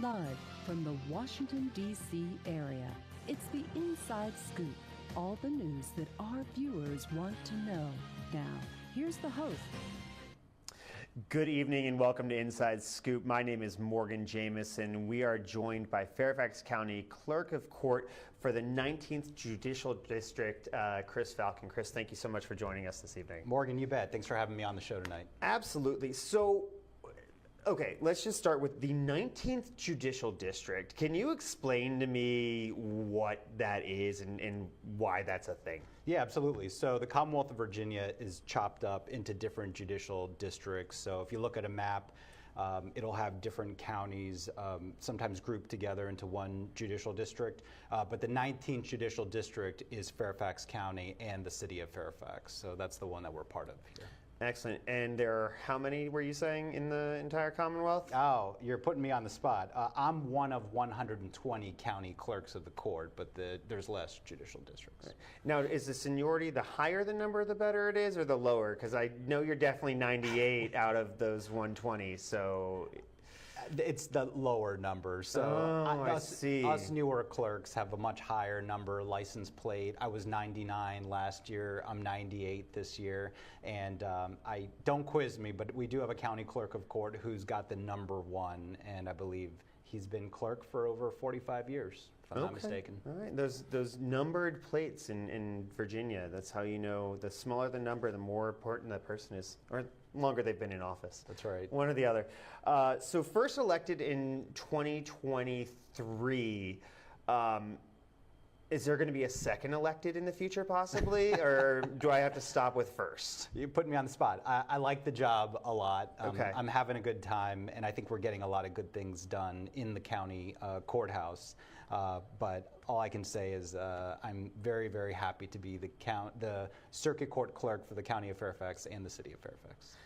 Live from the Washington, D.C. area, it's the Inside Scoop. All the news that our viewers want to know. Now, here's the host. Good evening and welcome to Inside Scoop. My name is Morgan Jameson. We are joined by Fairfax County Clerk of Court for the 19th Judicial District, Chris Falcon. Chris, thank you so much for joining us this evening. Morgan, you bet. Thanks for having me on the show tonight. Absolutely. So, okay, let's just start with the 19th Judicial District. Can you explain to me what that is and why that's a thing? Yeah, absolutely. So the Commonwealth of Virginia is chopped up into different judicial districts. So if you look at a map, it'll have different counties, sometimes grouped together into one judicial district. But the 19th Judicial District is Fairfax County and the city of Fairfax. So that's the one that we're part of here. Excellent. And there are how many, were you saying, in the entire Commonwealth? Oh, you're putting me on the spot. I'm one of 120 county clerks of the court, but there's less judicial districts. Right. Now, is the seniority, the higher the number, the better it is, or the lower? Because I know you're definitely 98 out of those 120, so... It's the lower number. So I see. Us newer clerks have a much higher number license plate. I was 99 last year. I'm 98 this year. And I don't quiz me, but we do have a county clerk of court who's got the number one. And I believe he's been clerk for over 45 years, if I'm not mistaken. All right. Those numbered plates in Virginia, that's how you know the smaller the number, the more important that person is, or longer they've been in office. That's right. One or the other. So first elected in 2023, is there going to be a second elected in the future possibly, or do I have to stop with first? You put me on the spot. I like the job a lot. Okay. I'm having a good time, and I think we're getting a lot of good things done in the county courthouse. But all I can say is I'm very, very happy to be the circuit court clerk for the county of Fairfax and the city of Fairfax.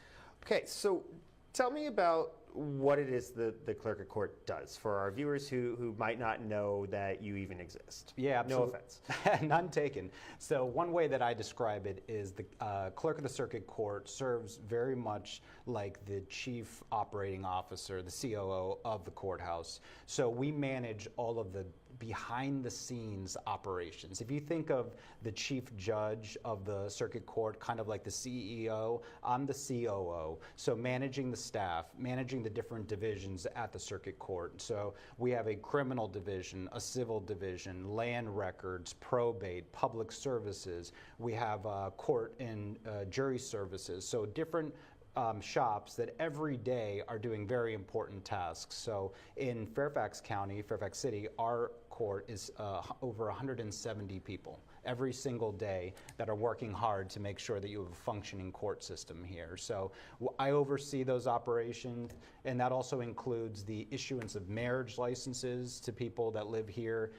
Okay, so tell me about what it is the clerk of court does for our viewers who might not know that you even exist. Yeah, absolutely. No offense. None taken. So one way that I describe it is the clerk of the circuit court serves very much like the chief operating officer, the COO of the courthouse. So we manage all of the behind the scenes operations. If you think of the chief judge of the circuit court, kind of like the CEO, I'm the COO. So managing the staff, managing the different divisions at the circuit court. So we have a criminal division, a civil division, land records, probate, public services. We have court and jury services. So different shops that every day are doing very important tasks. So in Fairfax County, Fairfax City, our court is over 170 people every single day that are working hard to make sure that you have a functioning court system here. So I oversee those operations, and that also includes the issuance of marriage licenses to people that live here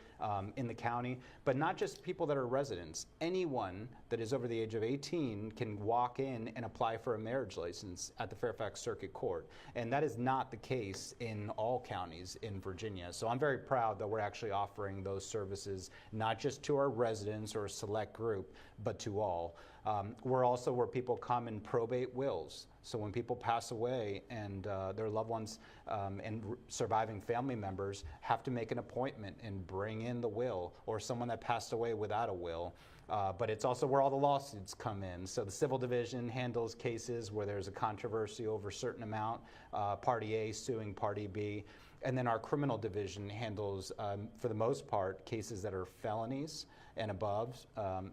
in the county, but not just people that are residents. Anyone that is over the age of 18 can walk in and apply for a marriage license at the Fairfax Circuit Court, and that is not the case in all counties in Virginia. So I'm very proud that we're actually offering those services not just to our residents or a select group, but to all. We're also where people come and probate wills. So when people pass away and their loved ones and surviving family members have to make an appointment and bring in the will, or someone that passed away without a will. But it's also where all the lawsuits come in. So the civil division handles cases where there's a controversy over a certain amount, Party A suing Party B. And then our criminal division handles, for the most part, cases that are felonies and above.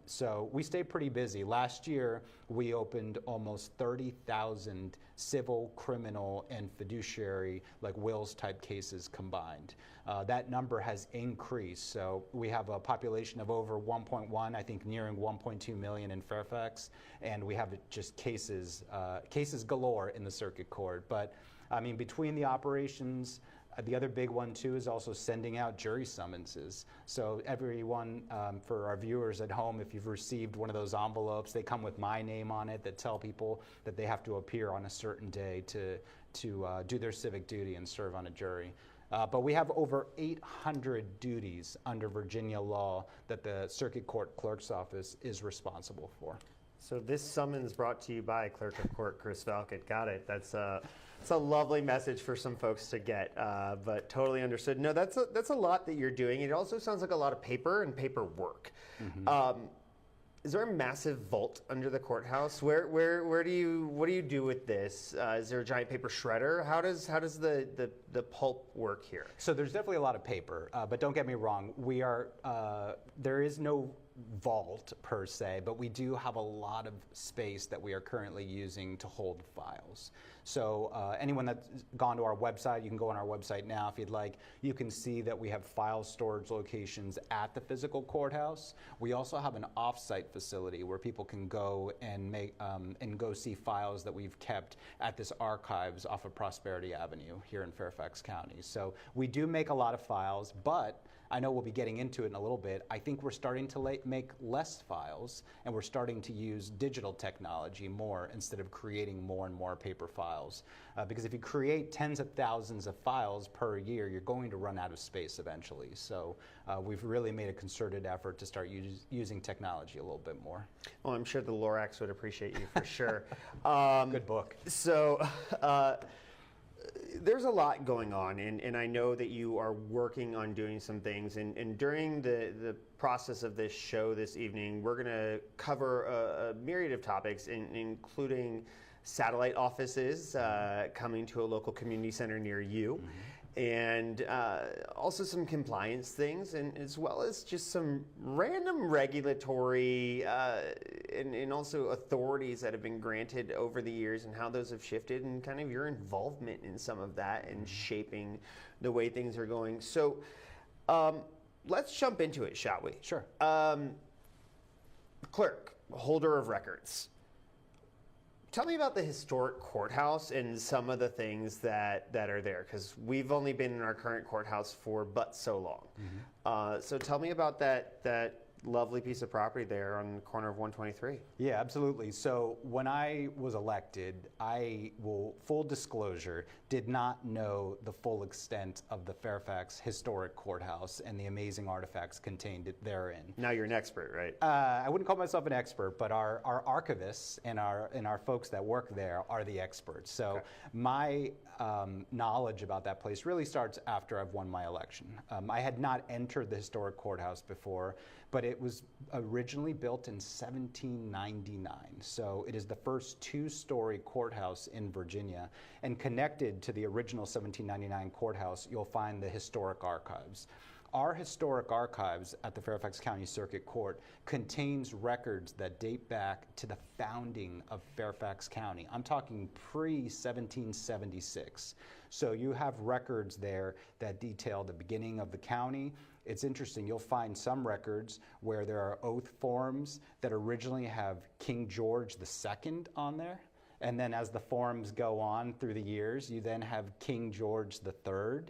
So we stay pretty busy. Last year, we opened almost 30,000 civil, criminal, and fiduciary, like wills type cases combined. That number has increased. So we have a population of over 1.1, I think nearing 1.2 million in Fairfax. And we have just cases galore in the circuit court. But I mean, between the operations, the other big one, too, is also sending out jury summonses. So everyone, for our viewers at home, if you've received one of those envelopes, they come with my name on it that tell people that they have to appear on a certain day to do their civic duty and serve on a jury. But we have over 800 duties under Virginia law that the Circuit Court Clerk's Office is responsible for. So this summons brought to you by Clerk of Court Chris Falcon. Got it. It's a lovely message for some folks to get, but totally understood. No, that's a lot that you're doing. It also sounds like a lot of paper and paperwork. Mm-hmm. Is there a massive vault under the courthouse? What do you do with this? Is there a giant paper shredder? How does the pulp work here? So there's definitely a lot of paper, but don't get me wrong. There is no vault per se, but we do have a lot of space that we are currently using to hold files. So anyone that's gone to our website, you can go on our website now if you'd like. You can see that we have file storage locations at the physical courthouse. We also have an off-site facility where people can go and go see files that we've kept at this archives off of Prosperity Avenue here in Fairfax County. So we do make a lot of files, but I know we'll be getting into it in a little bit. I think we're starting to make less files, and we're starting to use digital technology more instead of creating more and more paper files. Because if you create tens of thousands of files per year, you're going to run out of space eventually. So we've really made a concerted effort to start using technology a little bit more. Well, I'm sure the Lorax would appreciate you for sure. Good book. So. There's a lot going on, and I know that you are working on doing some things. And during the process of this show this evening, we're going to cover a myriad of topics, including satellite offices coming to a local community center near you. Mm-hmm. And also some compliance things, and as well as just some random regulatory and also authorities that have been granted over the years and how those have shifted, and kind of your involvement in some of that and shaping the way things are going. So let's jump into it, shall we? Sure. Clerk, holder of records. Tell me about the historic courthouse and some of the things that are there, because we've only been in our current courthouse for but so long. Mm-hmm. So tell me about that lovely piece of property there on the corner of 123. Yeah, absolutely. So when I was elected, full disclosure, did not know the full extent of the Fairfax Historic Courthouse and the amazing artifacts contained therein. Now you're an expert, right? I wouldn't call myself an expert, but our archivists and our folks that work there are the experts. So okay. My knowledge about that place really starts after I've won my election. I had not entered the historic courthouse before, but it was originally built in 1799. So it is the first two-story courthouse in Virginia. And connected to the original 1799 courthouse, you'll find the historic archives. Our historic archives at the Fairfax County Circuit Court contains records that date back to the founding of Fairfax County. I'm talking pre-1776. So you have records there that detail the beginning of the county. It's interesting, you'll find some records where there are oath forms that originally have King George II on there. And then as the forms go on through the years, you then have King George III,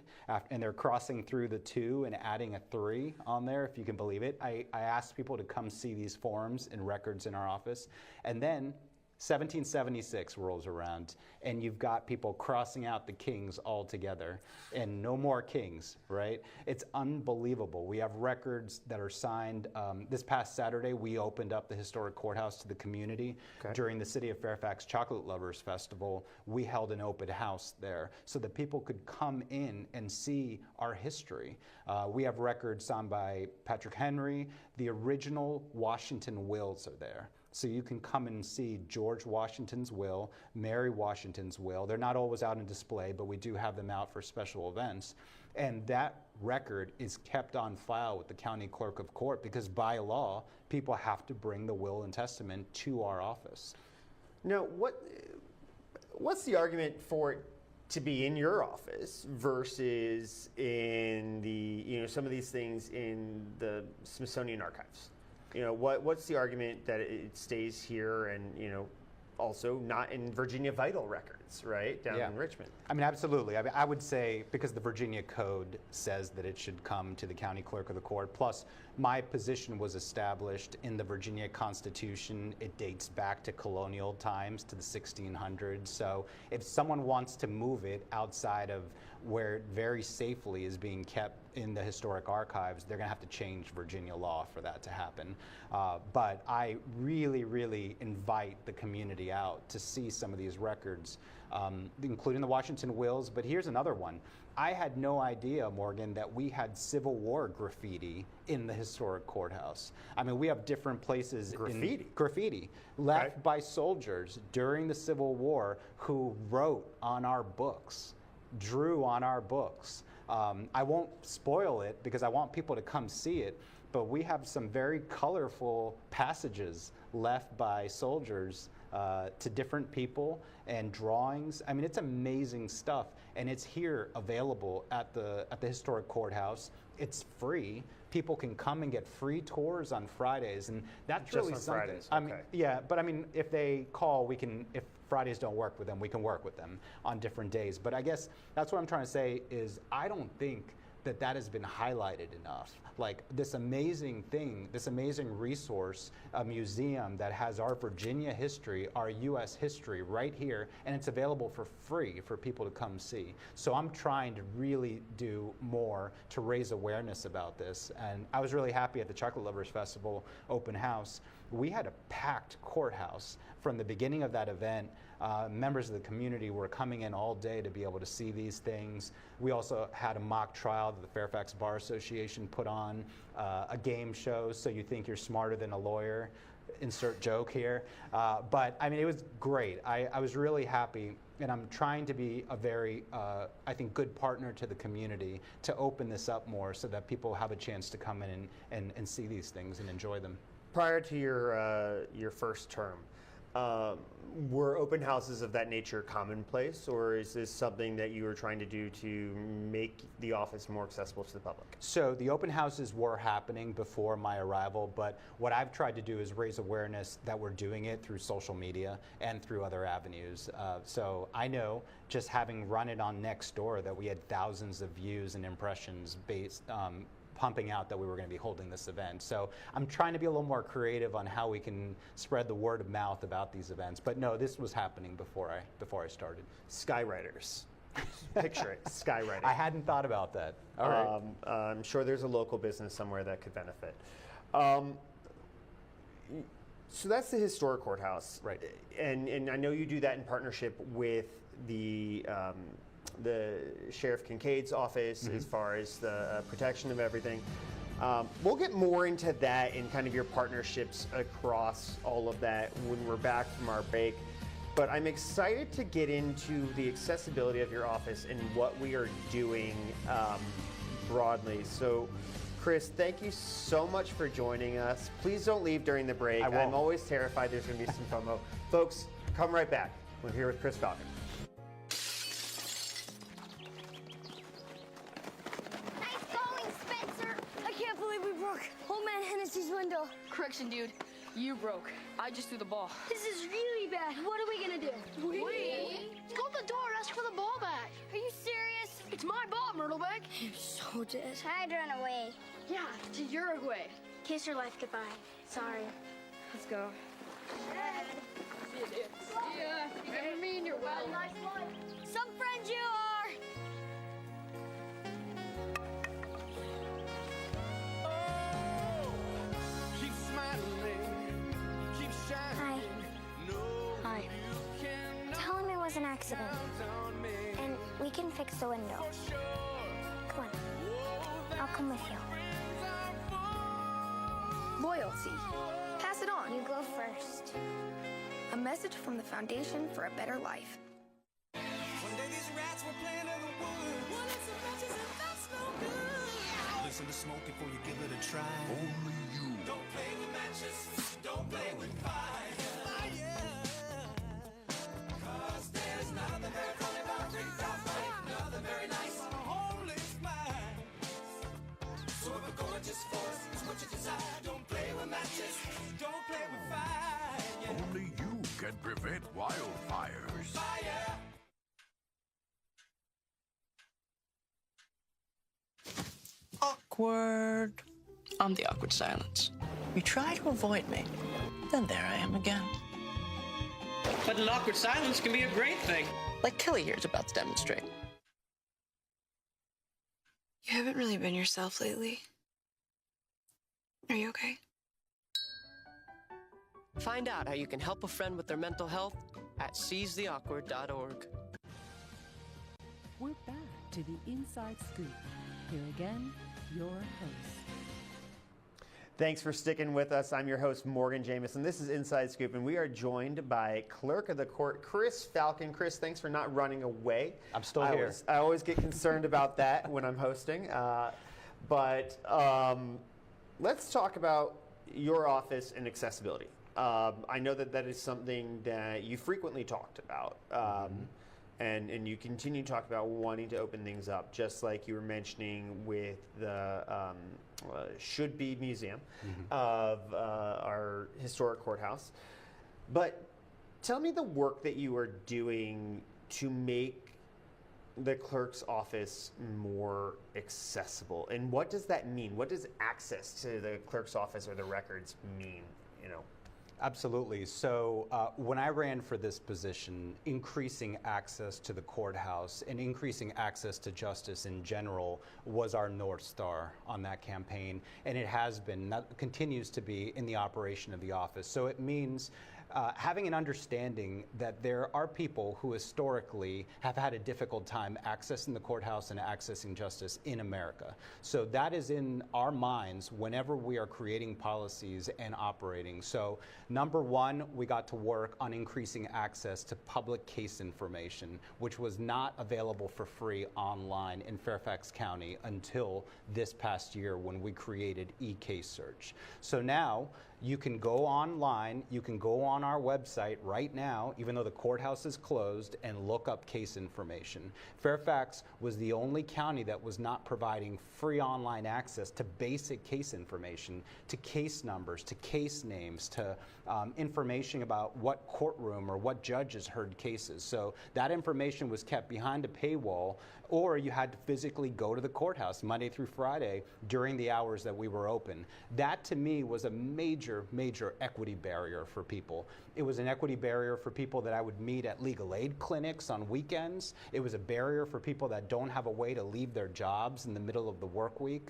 and they're crossing through the 2 and adding a 3 on there, if you can believe it. I asked people to come see these forms and records in our office. And then 1776 rolls around, and you've got people crossing out the kings altogether, and no more kings, right? It's unbelievable. We have records that are signed. This past Saturday, we opened up the historic courthouse to the community. Okay. During the City of Fairfax Chocolate Lovers Festival, we held an open house there so that people could come in and see our history. We have records signed by Patrick Henry. The original Washington wills are there. So you can come and see George Washington's will, Mary Washington's will. They're not always out in display, but we do have them out for special events. And that record is kept on file with the county clerk of court because by law, people have to bring the will and testament to our office. Now, what's the argument for it to be in your office versus in some of these things in the Smithsonian archives? What's the argument that it stays here and, also not in Virginia Vital Records, right, down in Richmond? I mean, absolutely. I would say because the Virginia Code says that it should come to the county clerk of the court, plus my position was established in the Virginia Constitution. It dates back to colonial times, to the 1600s. So if someone wants to move it outside of where it very safely is being kept in the historic archives, they're going to have to change Virginia law for that to happen. But I really, really invite the community out to see some of these records, including the Washington wills. But here's another one. I had no idea, Morgan, that we had Civil War graffiti in the historic courthouse. I mean, we have different places. Graffiti left by soldiers during the Civil War who wrote on our books, drew on our books. I won't spoil it because I want people to come see it, but we have some very colorful passages left by soldiers to different people and drawings. I mean, it's amazing stuff, and it's here available at the historic courthouse. It's free. People can come and get free tours on Fridays, and that's Just really on something. Fridays, I mean, yeah, but I mean, if they call, we can. If Fridays don't work with them, we can work with them on different days. But I guess that's what I'm trying to say is I don't think that has been highlighted enough. Like this amazing thing, this amazing resource, a museum that has our Virginia history, our U.S. history right here, and it's available for free for people to come see. So I'm trying to really do more to raise awareness about this. And I was really happy at the Chocolate Lovers Festival open house. We had a packed courthouse from the beginning of that event. Members of the community were coming in all day to be able to see these things. We also had a mock trial that the Fairfax Bar Association put on, a game show, so you think you're smarter than a lawyer. Insert joke here. But I mean, it was great. I was really happy, and I'm trying to be a very, I think, good partner to the community to open this up more so that people have a chance to come in and see these things and enjoy them. Prior to your first term, were open houses of that nature commonplace, or is this something that you were trying to do to make the office more accessible to the public? So the open houses were happening before my arrival, but what I've tried to do is raise awareness that we're doing it through social media and through other avenues. So I know, just having run it on Nextdoor, that we had thousands of views and impressions based pumping out that we were going to be holding this event. So I'm trying to be a little more creative on how we can spread the word of mouth about these events. But no, this was happening before I started. Skywriters. Picture it, skywriting. I hadn't thought about that. All right. I'm sure there's a local business somewhere that could benefit. So that's the historic courthouse. Right. And I know you do that in partnership with the Sheriff Kincaid's office as far as the protection of everything. We'll get more into that and kind of your partnerships across all of that when we're back from our break. But I'm excited to get into the accessibility of your office and what we are doing broadly. So, Chris, thank you so much for joining us. Please don't leave during the break. I'm always terrified there's going to be some FOMO. Folks, come right back. We're here with Chris Falcon. Old man Hennessy's window. Correction, dude. You broke. I just threw the ball. This is really bad. What are we gonna do? We? Go to the door and ask for the ball back. Are you serious? It's my ball, Myrtleback. You're so dead. I'd run away. Yeah, to Uruguay. Kiss your life goodbye. Sorry. Let's go. Yeah, you never mean you're well. Nice one. Some friends you are. Hi. Tell him it was an accident. And we can fix the window. Come on. I'll come with you. Loyalty. Pass it on. You go first. A message from the Foundation for a Better Life. One day these rats were playing in the woods. Well, it's some matches and that's no good. Listen to smoke before you give it a try. Only you. Don't play with matches. Don't play with fire. Cause there's nothing very funny about nothing very nice on a homeless mind. So if a gorgeous force is what you desire, don't play with matches. Don't play with fire. Only you can prevent wildfires. Fire. Awkward. I'm the awkward silence. You try to avoid me, then there I am again. But an awkward silence can be a great thing. Like Kelly here is about to demonstrate. You haven't really been yourself lately. Are you okay? Find out how you can help a friend with their mental health at seizetheawkward.org. We're back to the Inside Scoop. Here again, your host. Thanks for sticking with us. I'm your host, Morgan Jameson. This is Inside Scoop, and we are joined by Clerk of the Court, Chris Falcon. Chris, thanks for not running away. I'm still here. I always get concerned about that when I'm hosting. But let's talk about your office and accessibility. I know that is something that you frequently talked about. And you continue to talk about wanting to open things up, just like you were mentioning with the should-be museum of our historic courthouse. But tell me the work that you are doing to make the clerk's office more accessible, and what does that mean? What does access to the clerk's office or the records mean? Absolutely. So when I ran for this position, increasing access to the courthouse and increasing access to justice in general was our North Star on that campaign. And it has been, that continues to be in the operation of the office. So it means having an understanding that there are people who historically have had a difficult time accessing the courthouse and accessing justice in America. So that is in our minds whenever we are creating policies and operating. So number one, we got to work on increasing access to public case information, which was not available for free online in Fairfax County until this past year when we created eCase Search. So now, you can go online, you can go on our website right now, even though the courthouse is closed, and look up case information. Fairfax was the only county that was not providing free online access to basic case information, to case numbers, to case names, to information about what courtroom or what judges heard cases. So that information was kept behind a paywall, or you had to physically go to the courthouse Monday through Friday during the hours that we were open. That to me was a major equity barrier for people. It was an equity barrier for people that I would meet at legal aid clinics on weekends. It was a barrier for people that don't have a way to leave their jobs in the middle of the work week.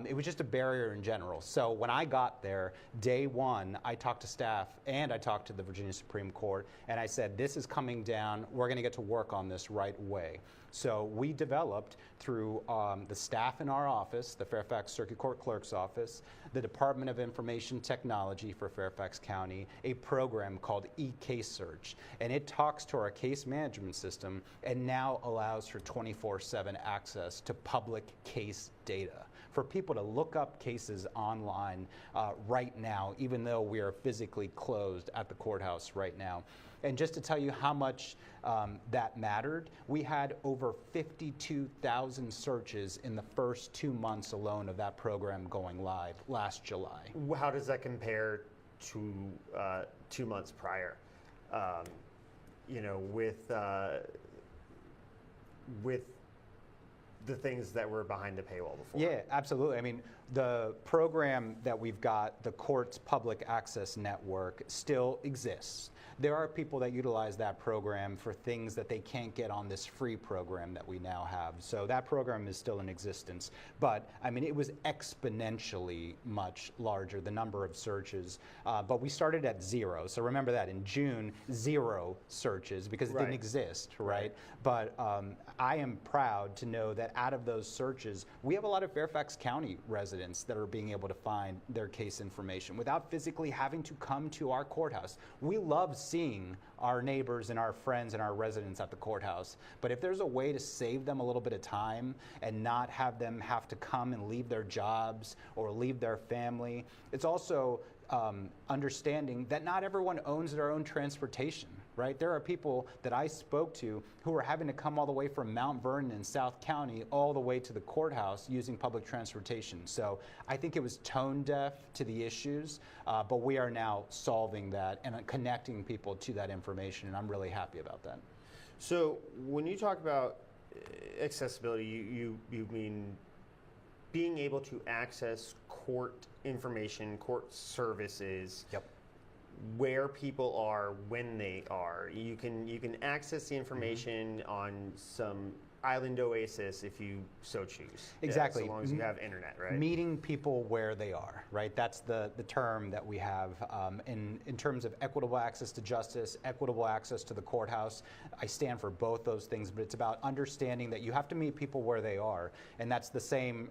It was just a barrier in general. So when I got there, day one, I talked to staff and I talked to the Virginia Supreme Court, and I said, this is coming down, we're gonna get to work on this right away. So we developed through the staff in our office, the Fairfax Circuit Court Clerk's Office, the Department of Information Technology for Fairfax County, a program called eCase Search. And it talks to our case management system and now allows for 24/7 access to public case data for people to look up cases online right now, even though we are physically closed at the courthouse right now. And just to tell you how much that mattered, we had over 52,000 searches in the first 2 months alone of that program going live last July. How does that compare to 2 months prior? With the things that were behind the paywall before. Yeah, absolutely. I mean, the program that we've got, the Court's Public Access Network, still exists. There are people that utilize that program for things that they can't get on this free program that we now have. So that program is still in existence. But, I mean, it was exponentially much larger, the number of searches. But we started at 0. So remember that, in June, 0 searches because it didn't exist, right? But I am proud to know that out of those searches, we have a lot of Fairfax County residents that are being able to find their case information without physically having to come to our courthouse. We love seeing our neighbors and our friends and our residents at the courthouse, but if there's a way to save them a little bit of time and not have them have to come and leave their jobs or leave their family, it's also understanding that not everyone owns their own transportation, right? There are people that I spoke to who are having to come all the way from Mount Vernon in South County all the way to the courthouse using public transportation. So I think it was tone deaf to the issues, but we are now solving that and connecting people to that information, and I'm really happy about that. So when you talk about accessibility, you mean being able to access court information, court services, where people are, when they are. You can access the information on some island oasis if you so choose. Exactly. As long as you have internet, right? Meeting people where they are, right? That's the term that we have in terms of equitable access to justice, equitable access to the courthouse. I stand for both those things, but it's about understanding that you have to meet people where they are. And that's the same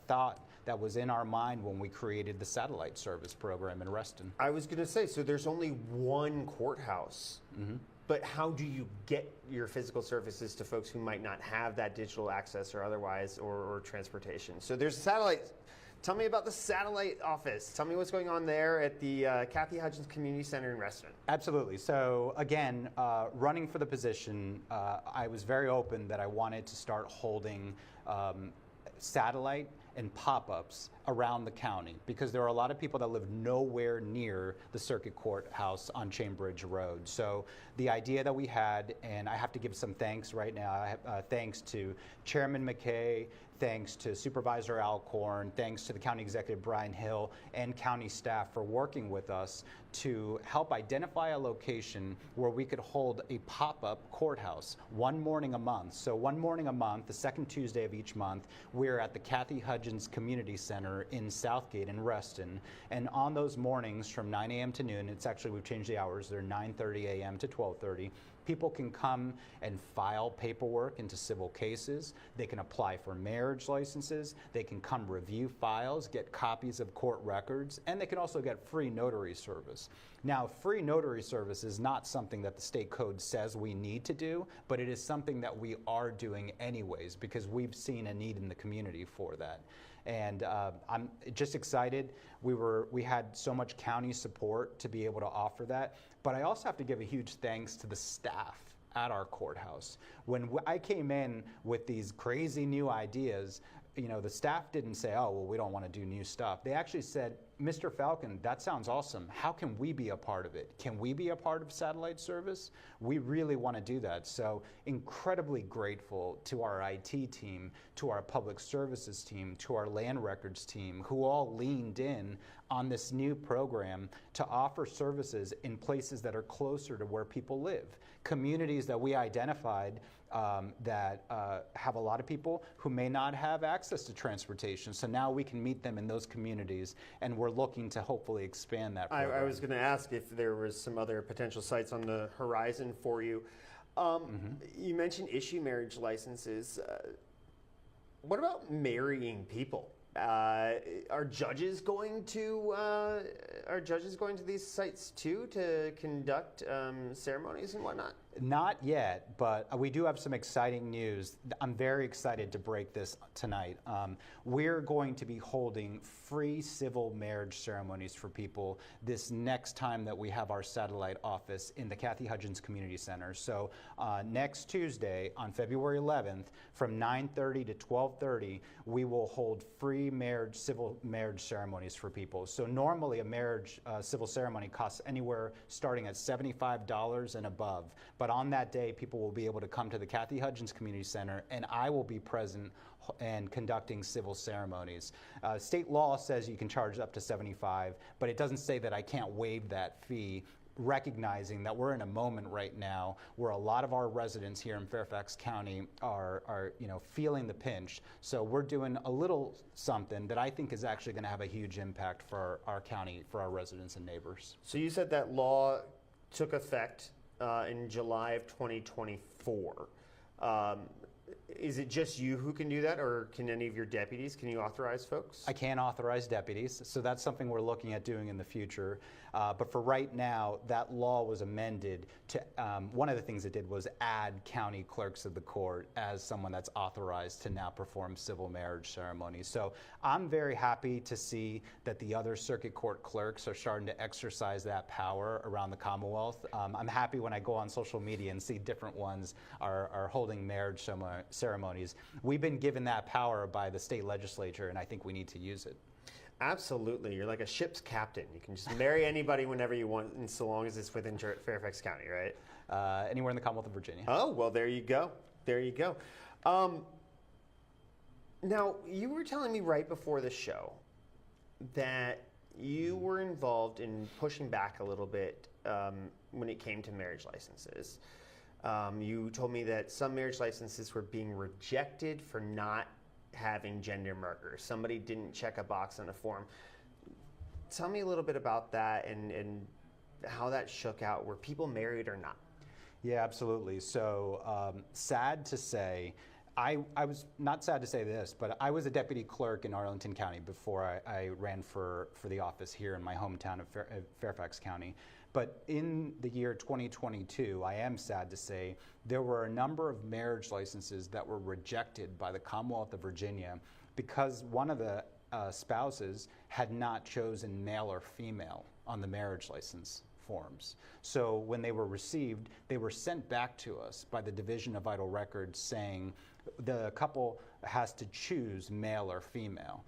thought that was in our mind when we created the satellite service program in Reston. I was going to say, so there's only one courthouse. Mm-hmm. But how do you get your physical services to folks who might not have that digital access or otherwise, or transportation? So there's a satellite. Tell me about the satellite office. Tell me what's going on there at the Kathy Hudgens Community Center in Reston. Absolutely. So again, running for the position, I was very open that I wanted to start holding satellite and pop-ups around the county, because there are a lot of people that live nowhere near the circuit courthouse on Chambridge Road. So the idea that we had, and I have to give some thanks right now, thanks to Chairman McKay, thanks to Supervisor Alcorn, thanks to the County Executive Brian Hill and county staff for working with us to help identify a location where we could hold a pop-up courthouse one morning a month. So one morning a month, the second Tuesday of each month, we're at the Kathy Hudgens Community Center in Southgate in Reston. And on those mornings from 9 a.m. to noon, it's actually, we've changed the hours, they're 9:30 a.m. to 12:30. People can come and file paperwork into civil cases. They can apply for marriage licenses. They can come review files, get copies of court records, and they can also get free notary service. Now, free notary service is not something that the state code says we need to do, but it is something that we are doing anyways because we've seen a need in the community for that. And I'm just excited. We had so much county support to be able to offer that. But I also have to give a huge thanks to the staff at our courthouse. When I came in with these crazy new ideas, the staff didn't say, oh, well, we don't want to do new stuff. They actually said, Mr. Falcon, that sounds awesome. How can we be a part of it? Can we be a part of satellite service? We really want to do that. So incredibly grateful to our IT team, to our public services team, to our land records team, who all leaned in on this new program to offer services in places that are closer to where people live. Communities that we identified that have a lot of people who may not have access to transportation. So now we can meet them in those communities, and we're looking to hopefully expand that program. I was going to ask if there was some other potential sites on the horizon for you. You mentioned issue marriage licenses. What about marrying people? Are judges going to these sites too to conduct ceremonies and whatnot? Not yet, but we do have some exciting news. I'm very excited to break this tonight. We're going to be holding free civil marriage ceremonies for people this next time that we have our satellite office in the Kathy Hudgens Community Center. So next Tuesday on February 11th from 9:30 to 12:30, we will hold free civil marriage ceremonies for people. So normally a marriage civil ceremony costs anywhere starting at $75 and above. But on that day, people will be able to come to the Kathy Hudgens Community Center, and I will be present and conducting civil ceremonies. State law says you can charge up to $75, but it doesn't say that I can't waive that fee, recognizing that we're in a moment right now where a lot of our residents here in Fairfax County are feeling the pinch. So we're doing a little something that I think is actually going to have a huge impact for our county, for our residents and neighbors. So you said that law took effect in July of 2024. Is it just you who can do that, or can any of your deputies? Can you authorize folks? I can authorize deputies, so that's something we're looking at doing in the future. But for right now, that law was amended to, one of the things it did was add county clerks of the court as someone that's authorized to now perform civil marriage ceremonies. So I'm very happy to see that the other circuit court clerks are starting to exercise that power around the Commonwealth. I'm happy when I go on social media and see different ones are holding marriage ceremonies. We've been given that power by the state legislature, and I think we need to use it. Absolutely. You're like a ship's captain. You can just marry anybody whenever you want, and so long as it's within Fairfax County, right? Anywhere in the Commonwealth of Virginia. Oh, well, there you go. There you go. Now, you were telling me right before the show that you were involved in pushing back a little bit when it came to marriage licenses. You told me that some marriage licenses were being rejected for not having gender markers. Somebody didn't check a box on a form. Tell me a little bit about that and how that shook out. Were people married or not? Yeah, absolutely. So sad to say, I was not sad to say this, but I was a deputy clerk in Arlington County before I ran for the office here in my hometown of Fairfax County. But in the year 2022, I am sad to say, there were a number of marriage licenses that were rejected by the Commonwealth of Virginia because one of the spouses had not chosen male or female on the marriage license forms. So when they were received, they were sent back to us by the Division of Vital Records saying the couple has to choose male or female.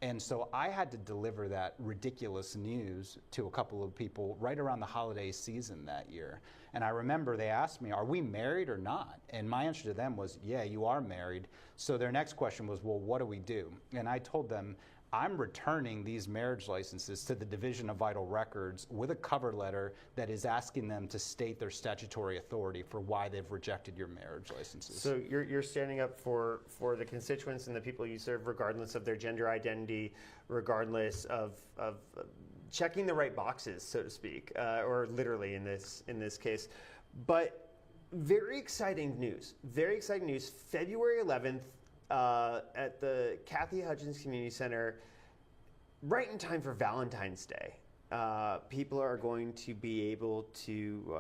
And so I had to deliver that ridiculous news to a couple of people right around the holiday season that year. And I remember they asked me, are we married or not? And my answer to them was, yeah, you are married. So their next question was, well, what do we do? And I told them, I'm returning these marriage licenses to the Division of Vital Records with a cover letter that is asking them to state their statutory authority for why they've rejected your marriage licenses. So you're standing up for the constituents and the people you serve, regardless of their gender identity, regardless of checking the right boxes, so to speak, or literally in this case. But very exciting news. Very exciting news. February 11th. At the Kathy Hudgens Community Center, right in time for Valentine's Day. People are going to be able to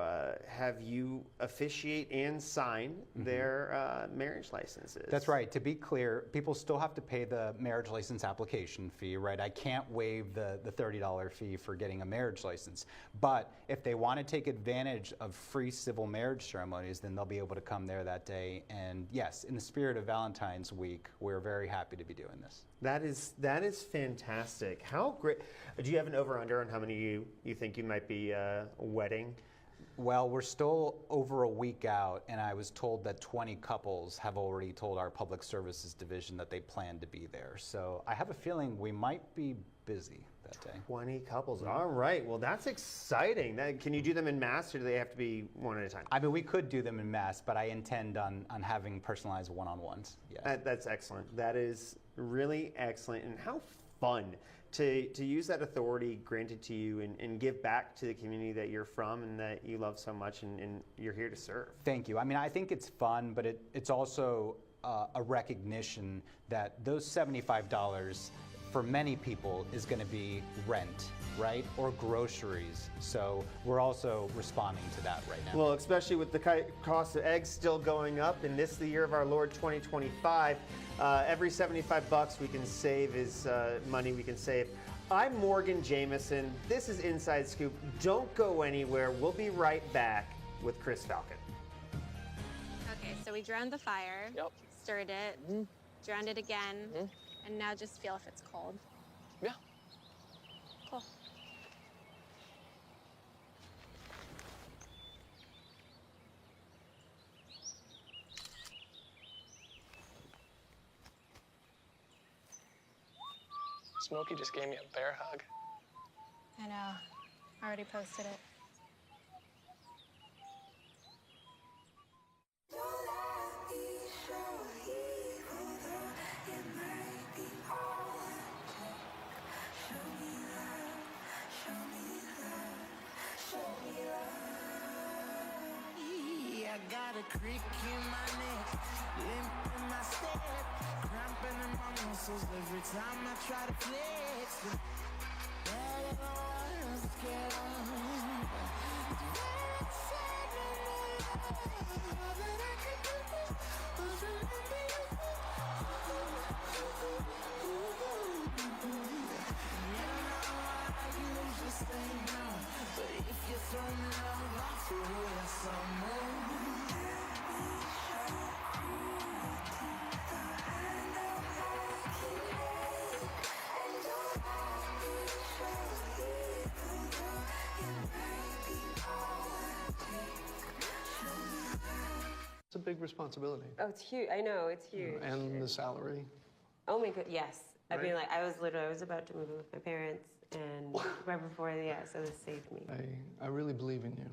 have you officiate and sign their marriage licenses. That's right. To be clear, people still have to pay the marriage license application fee, right? I can't waive the $30 fee for getting a marriage license. But if they want to take advantage of free civil marriage ceremonies, then they'll be able to come there that day. And yes, in the spirit of Valentine's Week, we're very happy to be doing this. That is fantastic. How great. Do you have an over-under on how many you think you might be wedding? Well, we're still over a week out, and I was told that 20 couples have already told our Public Services Division that they plan to be there. So I have a feeling we might be busy that day. 20 couples. All right. Well, that's exciting. Can you do them in mass, or do they have to be one at a time? I mean, we could do them in mass, but I intend on having personalized one-on-ones. Yeah. That's excellent. That is really excellent. And how fun to use that authority granted to you and give back to the community that you're from and that you love so much and you're here to serve. Thank you. I mean, I think it's fun, but it's also a recognition that those $75 for many people is going to be rent, right? Or groceries. So we're also responding to that right now. Well, especially with the cost of eggs still going up, and this is the year of our Lord 2025. Every $75 we can save is money we can save. I'm Morgan Jameson. This is Inside Scoop. Don't go anywhere. We'll be right back with Chris Falcon. Okay, so we drowned the fire, stirred it, drowned it again, and now just feel if it's cold. Yeah. Cool. Smokey just gave me a bear hug. I know. Already posted it. I got a crick in my neck, limp in my step, cramping in my muscles every time I try to flex. But if you throw me love, I'll throw you some more. It's a big responsibility. Oh, it's huge. I know, it's huge. And the salary. Oh my god, yes. I mean, Right? like, I was about to move in with my parents, and right before, so this saved me. I really believe in you,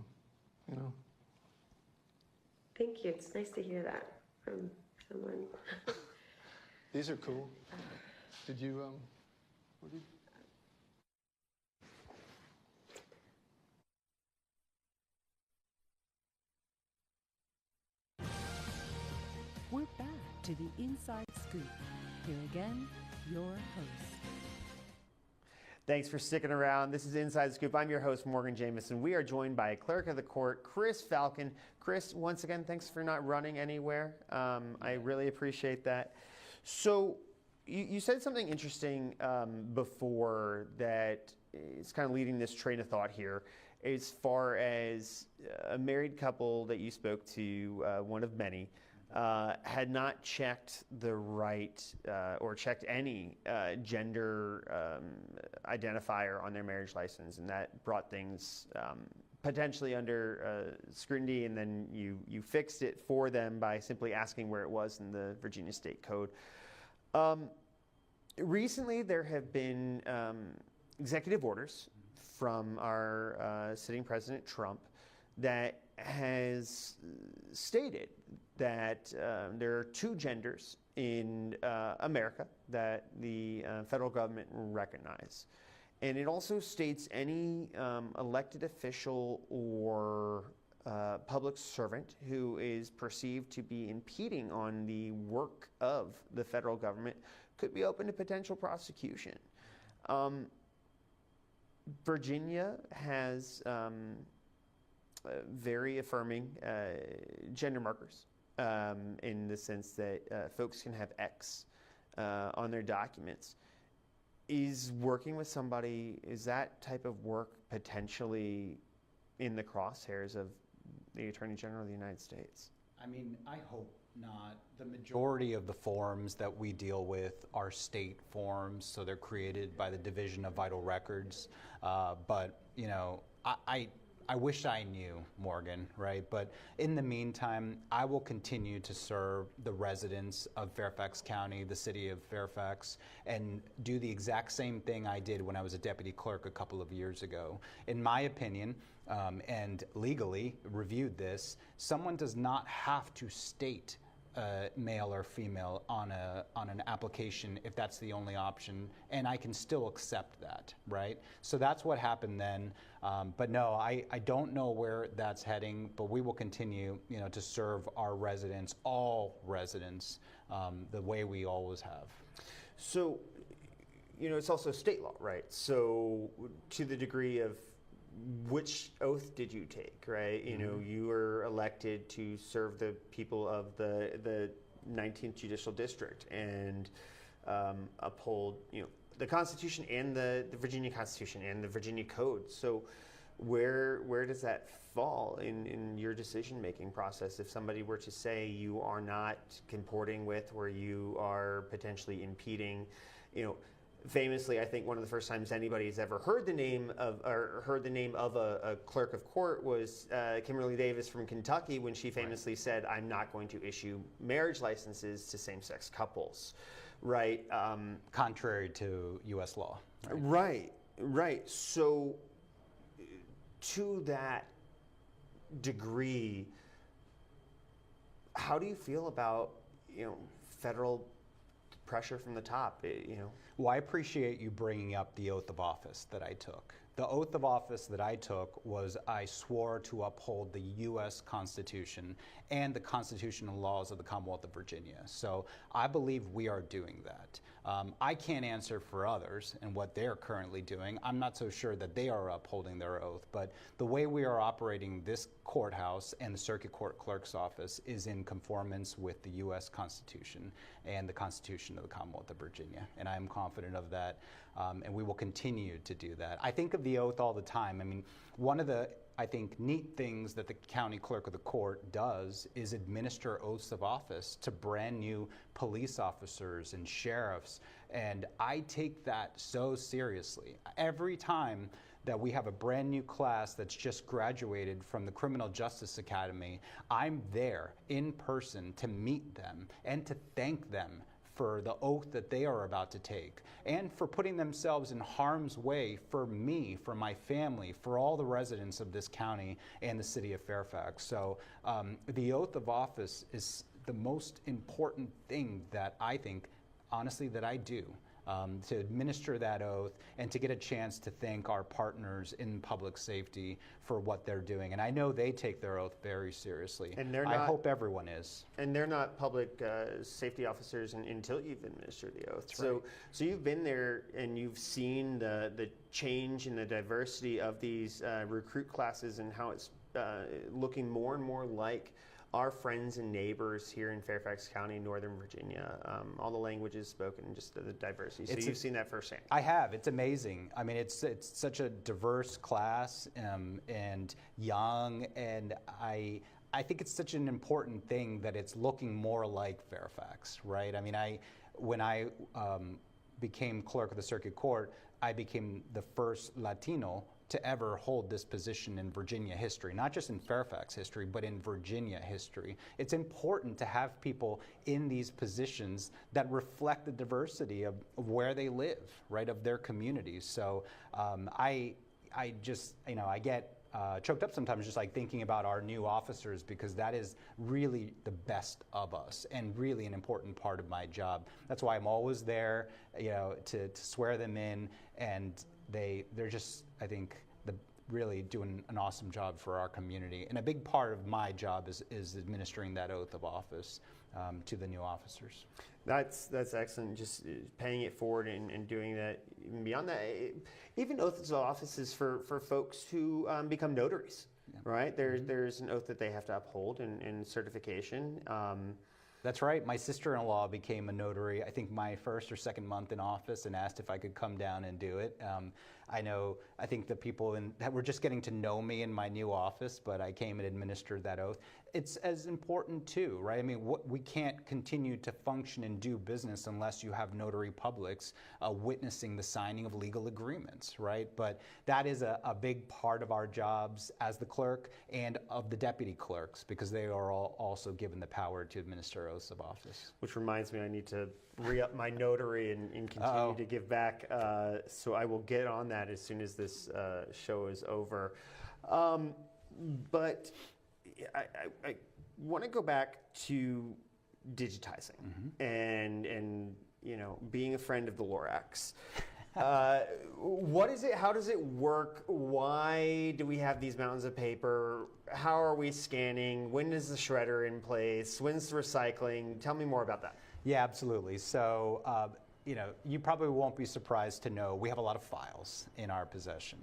you know. Thank you. It's nice to hear that from someone. These are cool. Did you, what did you? We're back to the Inside Scoop. Here again, your host. Thanks for sticking around. This is Inside Scoop. I'm your host, Morgan Jameson. We are joined by Clerk of the Court, Chris Falcon. Chris, once again, thanks for not running anywhere. I really appreciate that. So you said something interesting before that is kind of leading this train of thought here. As far as a married couple that you spoke to, one of many, had not checked the right or checked any gender identifier on their marriage license, and that brought things potentially under scrutiny, and then you fixed it for them by simply asking where it was in the Virginia State Code. Recently, there have been executive orders from our sitting President Trump that has stated that there are two genders in America that the federal government will recognize. And it also states any elected official or public servant who is perceived to be impeding on the work of the federal government could be open to potential prosecution. Virginia has very affirming gender markers in the sense that folks can have X on their documents. Is working with somebody, is that type of work potentially in the crosshairs of the Attorney General of the United States? I mean, I hope not. The majority of the forms that we deal with are state forms, so they're created by the Division of Vital Records. But, you know, I wish I knew, Morgan, right? But in the meantime, I will continue to serve the residents of Fairfax County, the city of Fairfax, and do the exact same thing I did when I was a deputy clerk a couple of years ago. In my opinion, and legally reviewed this, someone does not have to state male or female on an application if that's the only option, and I can still accept that, right? So that's what happened then. But no, I don't know where that's heading, but we will continue, you know, to serve our residents, all residents, the way we always have. So, you know, it's also state law, right? So to the degree of which oath did you take, right? You know, you were elected to serve the people of the 19th Judicial District and uphold, you know, the Constitution and the Virginia Constitution and the Virginia Code. So where does that fall in your decision-making process if somebody were to say you are not comporting with, or you are potentially impeding, you know? Famously, I think one of the first times anybody has ever heard the name of a clerk of court was Kimberly Davis from Kentucky, when she famously said, "I'm not going to issue marriage licenses to same-sex couples," right? Contrary to U.S. law. Right. So, to that degree, how do you feel about, you know, federal pressure from the top, you know? Well, I appreciate you bringing up the oath of office that I took. The oath of office that I took was I swore to uphold the U.S. Constitution and the constitutional laws of the Commonwealth of Virginia. So I believe we are doing that. I can't answer for others and what they're currently doing. I'm not so sure that they are upholding their oath, but the way we are operating this courthouse and the circuit court clerk's office is in conformance with the U.S. Constitution and the Constitution of the Commonwealth of Virginia, and I am confident of that, and we will continue to do that. I think of the oath all the time. I mean, one of the, I think, neat things that the county clerk of the court does is administer oaths of office to brand new police officers and sheriffs, and I take that so seriously. Every time that we have a brand new class that's just graduated from the Criminal Justice Academy, I'm there in person to meet them and to thank them for the oath that they are about to take, and for putting themselves in harm's way for me, for my family, for all the residents of this county and the city of Fairfax. So the oath of office is the most important thing that I think, honestly, that I do. To administer that oath and to get a chance to thank our partners in public safety for what they're doing. And I know they take their oath very seriously. And I hope everyone is. And they're not public safety officers until you've administered the oath. That's so, right. so you've been there and you've seen the change in the diversity of these recruit classes and how it's looking more and more like our friends and neighbors here in Fairfax County, Northern Virginia, all the languages spoken, just the diversity. So you've seen that firsthand. I have. It's amazing. I mean, it's such a diverse class and young, and I think it's such an important thing that it's looking more like Fairfax, right? I mean, when I became clerk of the circuit court, I became the first Latino to ever hold this position in Virginia history, not just in Fairfax history, but in Virginia history. It's important to have people in these positions that reflect the diversity of where they live, right, of their communities. So I just, I get choked up sometimes just like thinking about our new officers, because that is really the best of us and really an important part of my job. That's why I'm always there, to swear them in, and they're just, I think, really doing an awesome job for our community. And a big part of my job is administering that oath of office to the new officers. That's excellent, just paying it forward and doing that. Even beyond that, even oaths of offices for folks who become notaries, right? There's an oath that they have to uphold and certification. That's right. My sister-in-law became a notary, I think my first or second month in office, and asked if I could come down and do it. I think the people that were just getting to know me in my new office, but I came and administered that oath. It's as important too, right? I mean, we can't continue to function and do business unless you have notary publics witnessing the signing of legal agreements, right? But that is a big part of our jobs as the clerk and of the deputy clerks, because they are all also given the power to administer oaths of office. Which reminds me, I need to re-up my notary and continue to give back. So I will get on that as soon as this show is over. But I want to go back to digitizing and being a friend of the Lorax. What is it? How does it work? Why do we have these mountains of paper? How are we scanning? When is the shredder in place? When's the recycling? Tell me more about that. Yeah, absolutely. So, you probably won't be surprised to know we have a lot of files in our possession.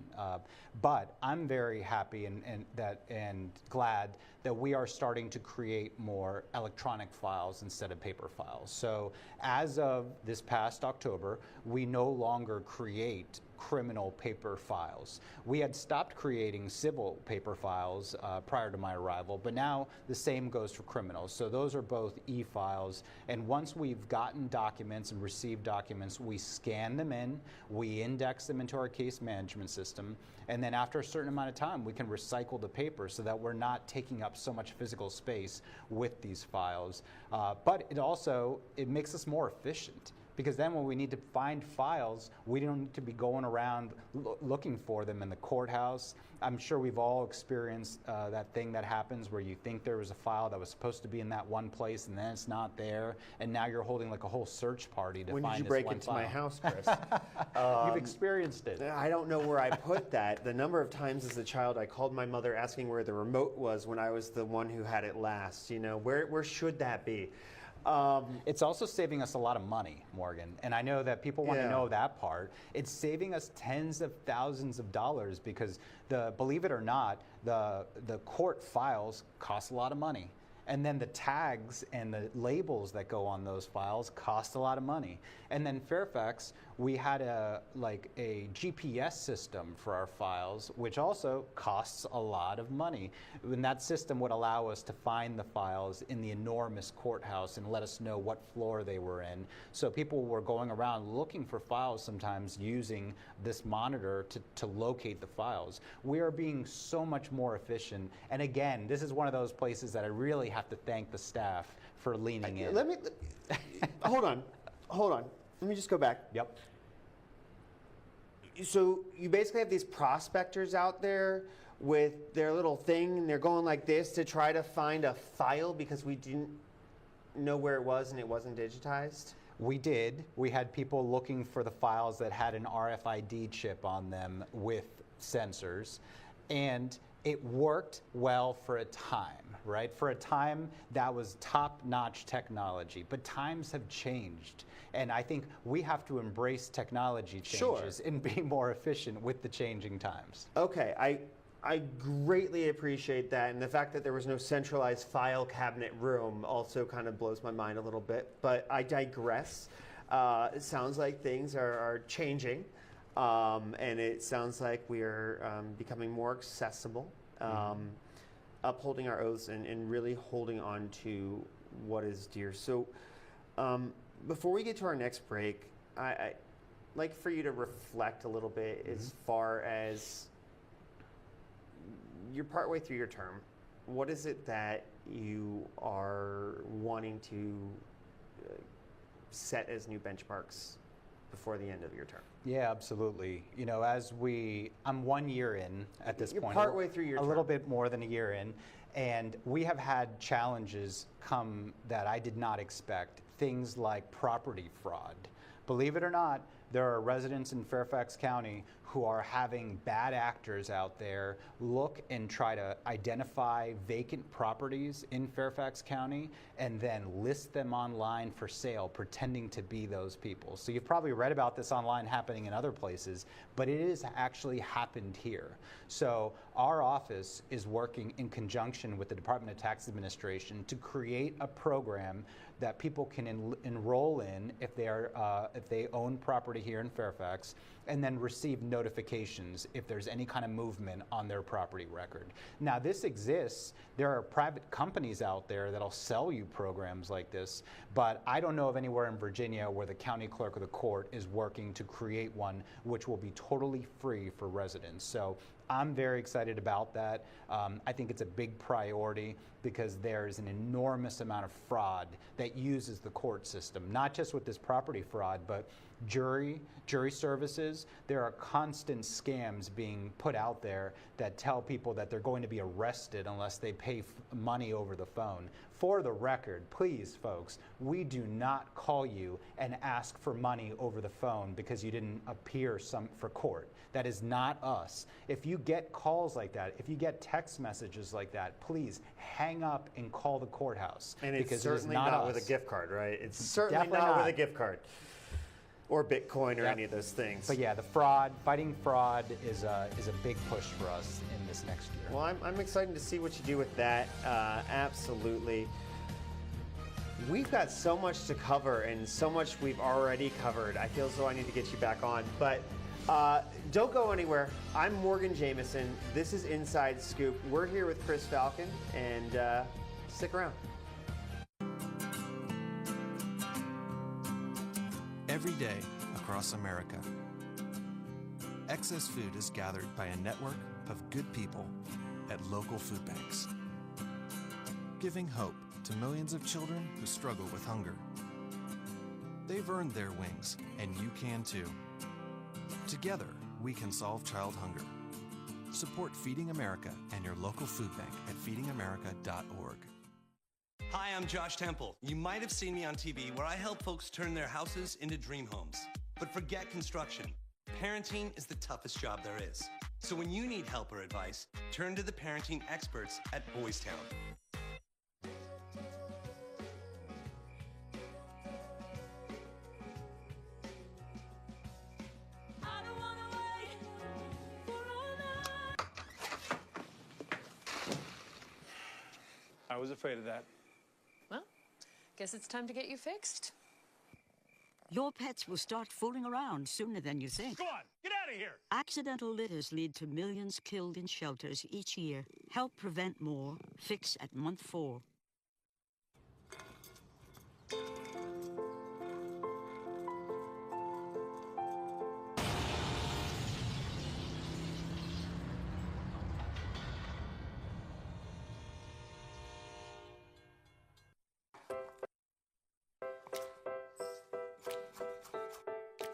But I'm very happy and glad that we are starting to create more electronic files instead of paper files. So as of this past October, we no longer create criminal paper files. We had stopped creating civil paper files prior to my arrival, but now the same goes for criminals. So those are both e-files, and once we've gotten documents and received documents, we scan them in, we index them into our case management system, and then after a certain amount of time, we can recycle the paper so that we're not taking up so much physical space with these files. But it makes us more efficient, because then when we need to find files, we don't need to be going around looking for them in the courthouse. I'm sure we've all experienced that thing that happens where you think there was a file that was supposed to be in that one place and then it's not there, and now you're holding like a whole search party to find this one file. When did you break into my house, Chris? You've experienced it. I don't know where I put that. The number of times as a child I called my mother asking where the remote was when I was the one who had it last. Where should that be? It's also saving us a lot of money, Morgan, and I know that people want to know that part. It's saving us tens of thousands of dollars because believe it or not, the court files cost a lot of money. And then the tags and the labels that go on those files cost a lot of money. And then Fairfax, we had a GPS system for our files, which also costs a lot of money. And that system would allow us to find the files in the enormous courthouse and let us know what floor they were in. So people were going around looking for files sometimes using this monitor to locate the files. We are being so much more efficient. And again, this is one of those places that I really have to thank the staff for leaning in. Hold on. hold on. Let me just go back. Yep. So you basically have these prospectors out there with their little thing, and they're going like this to try to find a file because we didn't know where it was and it wasn't digitized? We did. We had people looking for the files that had an RFID chip on them with sensors, and it worked well for a time, right? For a time, that was top-notch technology, but times have changed. And I think we have to embrace technology changes and be more efficient with the changing times. Okay, I greatly appreciate that, and the fact that there was no centralized file cabinet room also kind of blows my mind a little bit, but I digress. It sounds like things are changing, and it sounds like we are becoming more accessible, upholding our oaths and really holding on to what is dear. So before we get to our next break, I'd like for you to reflect a little bit as far as you're partway through your term. What is it that you are wanting to set as new benchmarks before the end of your term? Yeah, absolutely. You know, I'm 1 year in at this point. You're partway through your term. A little bit more than a year in. And we have had challenges come that I did not expect. Things like property fraud. Believe it or not, there are residents in Fairfax County who are having bad actors out there look and try to identify vacant properties in Fairfax County and then list them online for sale, pretending to be those people. So you've probably read about this online happening in other places, but it has actually happened here. So our office is working in conjunction with the Department of Tax Administration to create a program that people can enroll in if they own property here in Fairfax, and then receive notifications if there's any kind of movement on their property record. Now, this exists. There are private companies out there that'll sell you programs like this, but I don't know of anywhere in Virginia where the county clerk of the court is working to create one which will be totally free for residents. So I'm very excited about that. I think it's a big priority because there's an enormous amount of fraud that uses the court system, not just with this property fraud, but jury services. There are constant scams being put out there that tell people that they're going to be arrested unless they pay money over the phone. For the record, please, folks, we do not call you and ask for money over the phone because you didn't appear for court. That is not us. If you get calls like that, if you get text messages like that, please hang up and call the courthouse. And it's because certainly it is not with a gift card, right? It's certainly Definitely not not. with a gift card or Bitcoin or any of those things. But yeah, fighting fraud is a big push for us in this next year. Well, I'm excited to see what you do with that. Absolutely. We've got so much to cover and so much we've already covered. I feel as though I need to get you back on. But don't go anywhere. I'm Morgan Jameson. This is Inside Scoop. We're here with Chris Falcon, and stick around. Every day across America, excess food is gathered by a network of good people at local food banks, giving hope to millions of children who struggle with hunger. They've earned their wings, and you can too. Together, we can solve child hunger. Support Feeding America and your local food bank at feedingamerica.org. Hi, I'm Josh Temple. You might have seen me on TV where I help folks turn their houses into dream homes. But forget construction. Parenting is the toughest job there is. So when you need help or advice, turn to the parenting experts at Boys Town. I was afraid of that. Well, guess it's time to get you fixed. Your pets will start fooling around sooner than you think. Go on, get out of here! Accidental litters lead to millions killed in shelters each year. Help prevent more. Fix at month 4.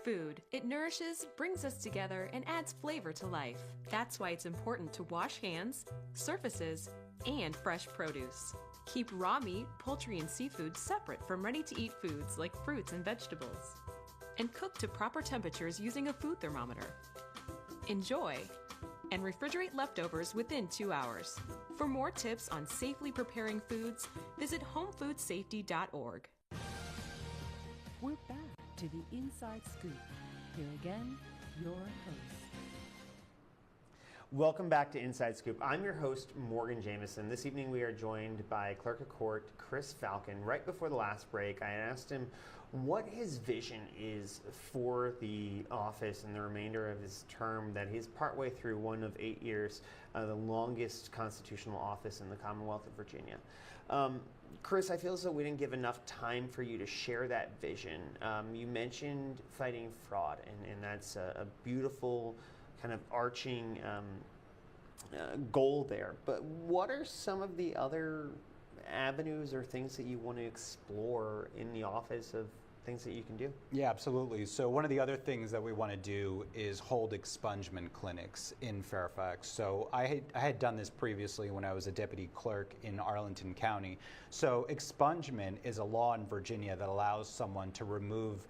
Food. It nourishes, brings us together, and adds flavor to life. That's why it's important to wash hands, surfaces, and fresh produce. Keep raw meat, poultry, and seafood separate from ready-to-eat foods like fruits and vegetables. And cook to proper temperatures using a food thermometer. Enjoy, and refrigerate leftovers within 2 hours. For more tips on safely preparing foods, visit homefoodsafety.org. We're back to the Inside Scoop. Here again, your host. Welcome back to Inside Scoop. I'm your host, Morgan Jameson. This evening we are joined by Clerk of Court Chris Falcon. Right before the last break, I asked him what his vision is for the office and the remainder of his term, that he's partway through one of 8 years, the longest constitutional office in the Commonwealth of Virginia. Chris, I feel as though we didn't give enough time for you to share that vision. You mentioned fighting fraud, and that's a beautiful kind of arching goal there. But what are some of the other avenues or things that you want to explore in the office of things that you can do? Yeah, absolutely. So one of the other things that we want to do is hold expungement clinics in Fairfax. So I had done this previously when I was a deputy clerk in Arlington County. So expungement is a law in Virginia that allows someone to remove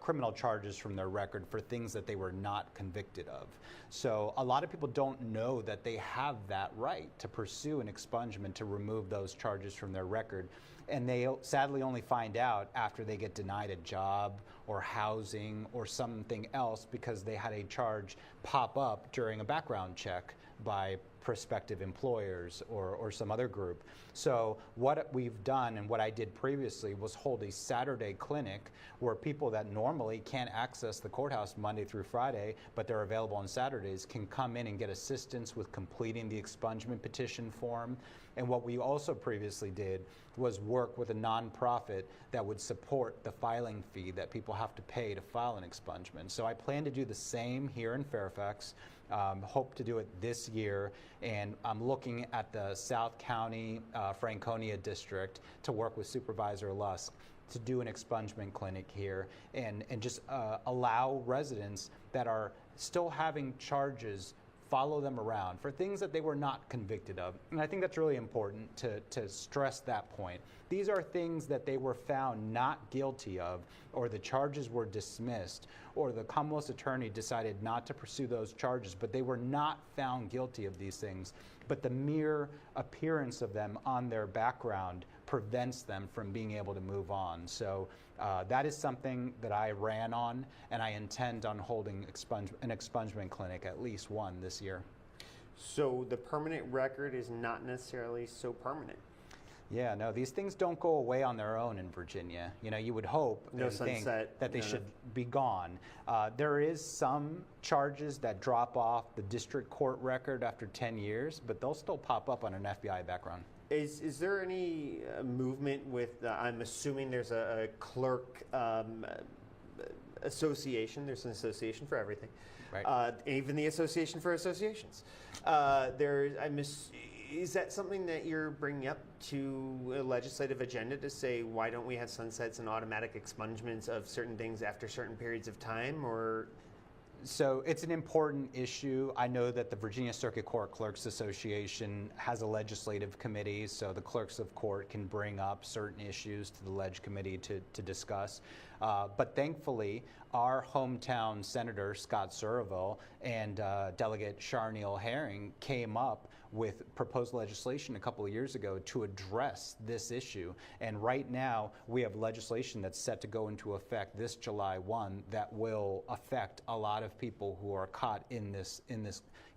criminal charges from their record for things that they were not convicted of. So a lot of people don't know that they have that right to pursue an expungement to remove those charges from their record. And they sadly only find out after they get denied a job or housing or something else because they had a charge pop up during a background check by prospective employers or some other group. So what we've done and what I did previously was hold a Saturday clinic where people that normally can't access the courthouse Monday through Friday, but they're available on Saturdays, can come in and get assistance with completing the expungement petition form. And what we also previously did was work with a nonprofit that would support the filing fee that people have to pay to file an expungement. So I plan to do the same here in Fairfax. Hope to do it this year, and I'm looking at the South County Franconia district to work with Supervisor Lusk to do an expungement clinic here and just allow residents that are still having charges follow them around for things that they were not convicted of. And I think that's really important to stress that point. These are things that they were found not guilty of, or the charges were dismissed, or the Commonwealth's attorney decided not to pursue those charges, but they were not found guilty of these things. But the mere appearance of them on their background prevents them from being able to move on. So that is something that I ran on, and I intend on holding an expungement clinic, at least one this year. So the permanent record is not necessarily so permanent. Yeah, no, these things don't go away on their own in Virginia. You know, you would hope and think that they should be gone. There is some charges that drop off the district court record after 10 years, but they'll still pop up on an FBI background. Is there any movement with, I'm assuming there's a clerk association, there's an association for everything, right. Even the Association for Associations. Is that something that you're bringing up to a legislative agenda to say, why don't we have sunsets and automatic expungements of certain things after certain periods of time, or? So it's an important issue. I know that the Virginia Circuit Court Clerks Association has a legislative committee, so the clerks of court can bring up certain issues to the Leg Committee to discuss. But thankfully, our hometown Senator Scott Surville and Delegate Charneil Herring came up with proposed legislation a couple of years ago to address this issue. And right now, we have legislation that's set to go into effect this July 1 that will affect a lot of people who are caught in this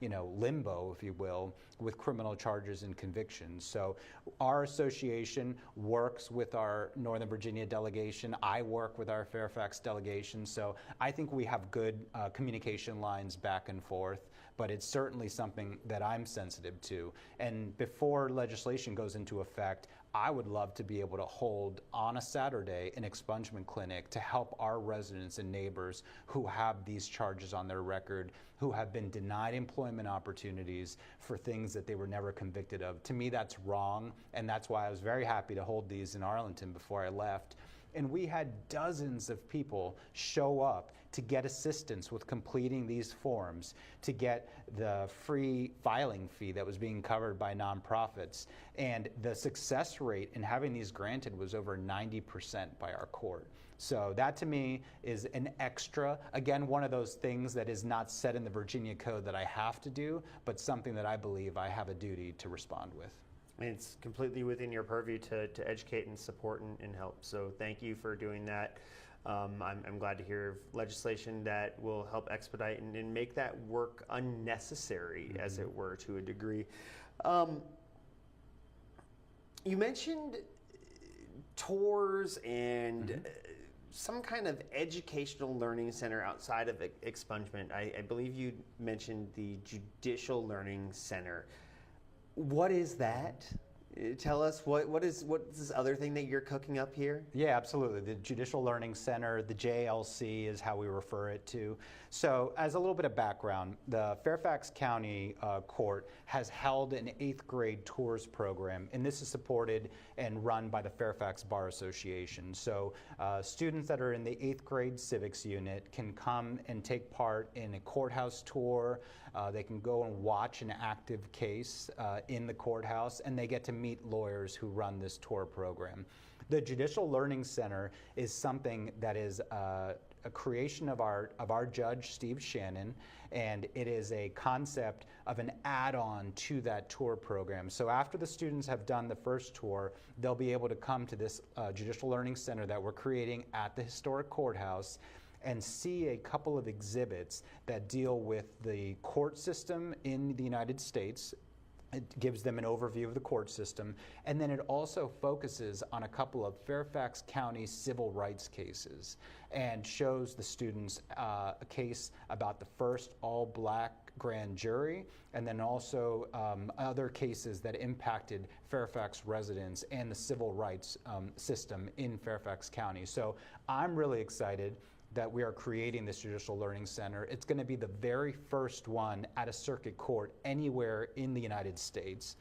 limbo, if you will, with criminal charges and convictions. So our association works with our Northern Virginia delegation. I work with our Fairfax delegation. So I think we have good communication lines back and forth, but it's certainly something that I'm sensitive to. And before legislation goes into effect, I would love to be able to hold on a Saturday an expungement clinic to help our residents and neighbors who have these charges on their record who have been denied employment opportunities for things that they were never convicted of. To me, that's wrong, and that's why I was very happy to hold these in Arlington before I left. And we had dozens of people show up to get assistance with completing these forms, to get the free filing fee that was being covered by nonprofits. And the success rate in having these granted was over 90% by our court. So that to me is an extra, again, one of those things that is not set in the Virginia Code that I have to do, but something that I believe I have a duty to respond with. It's completely within your purview to educate and support and help. So thank you for doing that. I'm glad to hear of legislation that will help expedite and make that work unnecessary, as it were, to a degree. You mentioned tours and some kind of educational learning center outside of expungement. I believe you mentioned the Judicial Learning Center. What is that? Tell us, what is this other thing that you're cooking up here? Yeah, absolutely. The Judicial Learning Center, the JLC is how we refer it to. So as a little bit of background, the Fairfax County Court has held an 8th grade tours program, and this is supported and run by the Fairfax Bar Association. So students that are in the 8th grade civics unit can come and take part in a courthouse tour. They can go and watch an active case in the courthouse, and they get to meet lawyers who run this tour program. The Judicial Learning Center is something that is a creation of our judge, Steve Shannon, and it is a concept of an add-on to that tour program. So after the students have done the first tour, they'll be able to come to this Judicial Learning Center that we're creating at the historic courthouse and see a couple of exhibits that deal with the court system in the United States. It gives them an overview of the court system, and then it also focuses on a couple of Fairfax County civil rights cases and shows the students a case about the first all-black grand jury, and then also other cases that impacted Fairfax residents and the civil rights system in Fairfax County. So I'm really excited that we are creating this Judicial Learning Center. It's going to be the very first one at a circuit court anywhere in the United States.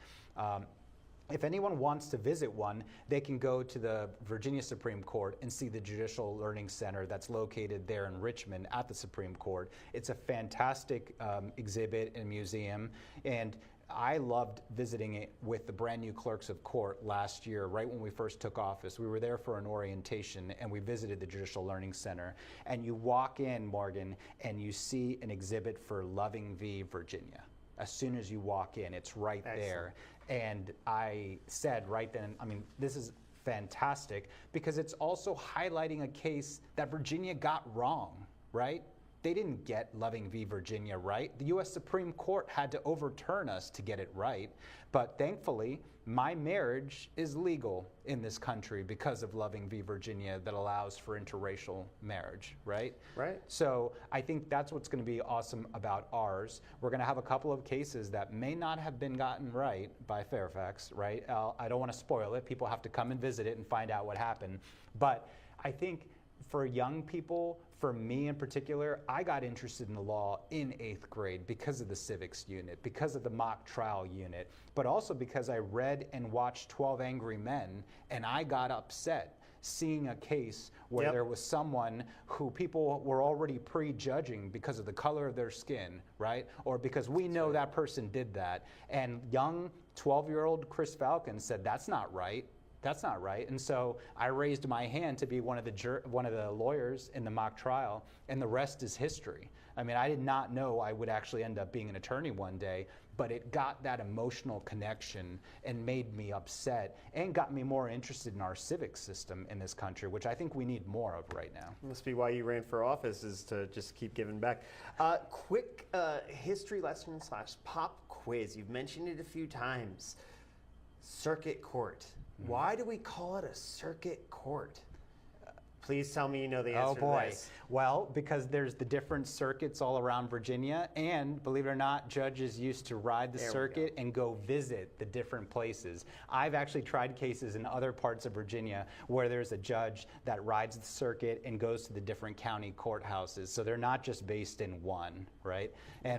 If anyone wants to visit one, they can go to the Virginia Supreme Court and see the Judicial Learning Center that's located there in Richmond at the Supreme Court. It's a fantastic exhibit and museum, and I loved visiting it with the brand new clerks of court last year, right when we first took office. We were there for an orientation, and we visited the Judicial Learning Center. And you walk in, Morgan, and you see an exhibit for Loving v. Virginia. As soon as you walk in, it's right there. And I said right then, I mean, this is fantastic because it's also highlighting a case that Virginia got wrong, right? They didn't get Loving v. Virginia right. The U.S. Supreme Court had to overturn us to get it right. But thankfully, my marriage is legal in this country because of Loving v. Virginia that allows for interracial marriage, right? Right. So I think that's what's going to be awesome about ours. We're going to have a couple of cases that may not have been gotten right by Fairfax, right? I don't want to spoil it. People have to come and visit it and find out what happened. But I think for young people, for me in particular, I got interested in the law in 8th grade because of the civics unit, because of the mock trial unit, but also because I read and watched 12 Angry Men, and I got upset seeing a case where there was someone who people were already prejudging because of the color of their skin, right? Or because we know that person did that. And young 12-year-old Chris Falcon said, that's not right. That's not right. And so I raised my hand to be one of the lawyers in the mock trial, and the rest is history. I mean, I did not know I would actually end up being an attorney one day, but it got that emotional connection and made me upset and got me more interested in our civic system in this country, which I think we need more of right now. Must be why you ran for office, is to just keep giving back. Quick history lesson / pop quiz. You've mentioned it a few times. Circuit court. Why do we call it a circuit court? Please tell me you know the answer Oh boy. to this. Well, because there's the different circuits all around Virginia, and believe it or not, judges used to ride the circuit and go visit the different places. I've actually tried cases in other parts of Virginia where there's a judge that rides the circuit and goes to the different county courthouses. So they're not just based in one, right?